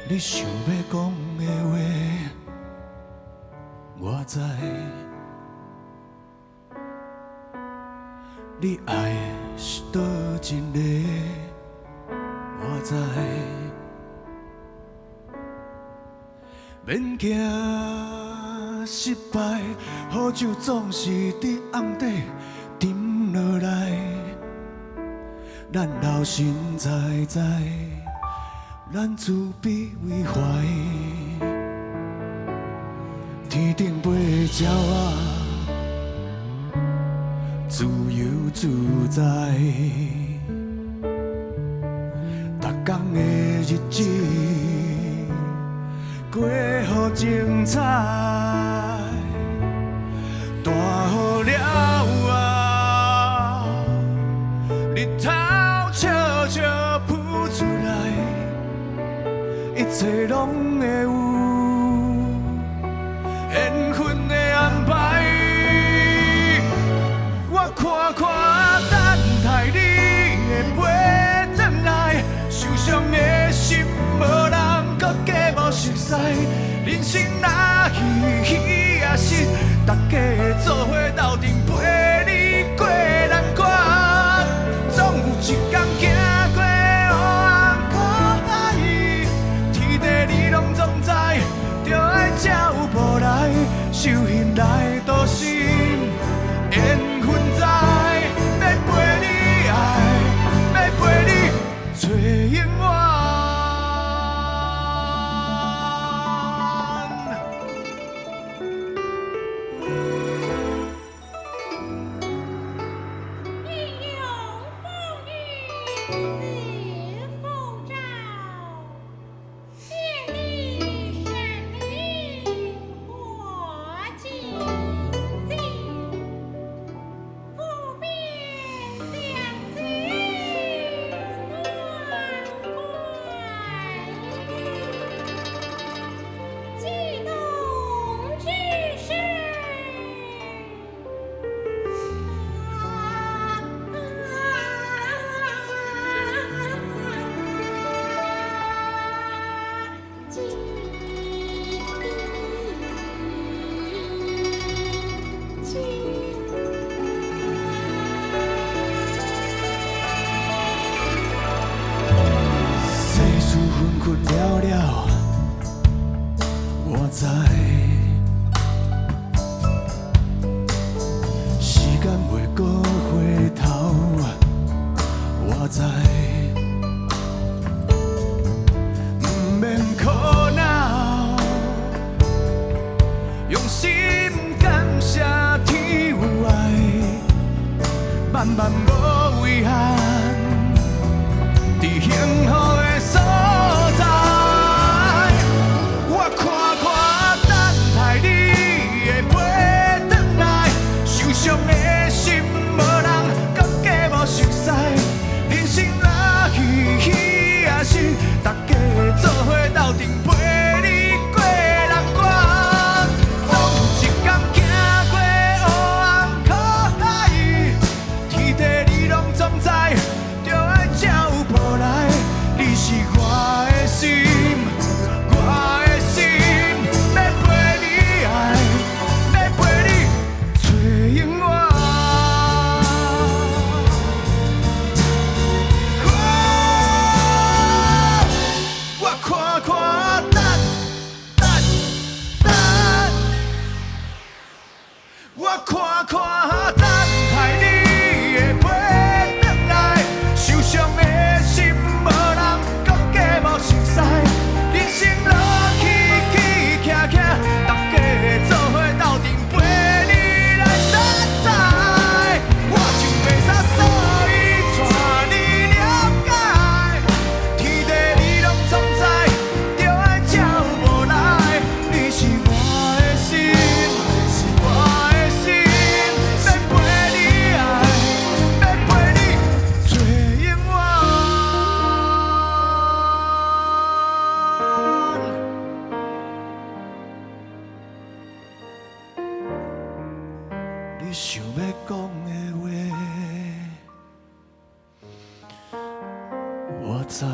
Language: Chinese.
你想要讲的话，我知；你爱的是倒一个，我知。免惊失败，好酒总是伫暗底沉落来，咱留心猜猜。咱自卑为怀，天顶飞鸟仔，自由自在。逐天的日子过好精彩，大雨了啊，日头悄悄浮出来。一切拢会有缘分的安排。我看看等待你会飞转来，受伤的心无人搁加无熟悉。人生若戏也是，大家会做伙斗阵陪你过难关，总有一天行过。你拢总知，就爱才有无来，手心来多心，缘分在，要陪你爱，要陪你找永远。困了了，我知，时间袂搁回头，我知，不免苦恼，用心感谢天有爱，万万无遗憾，伫幸福的所在。伤的心无人搁加无熟悉，人生若戏也是，大家会做伙斗阵陪你过难关，总有一天行过黑暗苦海，天地。想要讲的话，我知。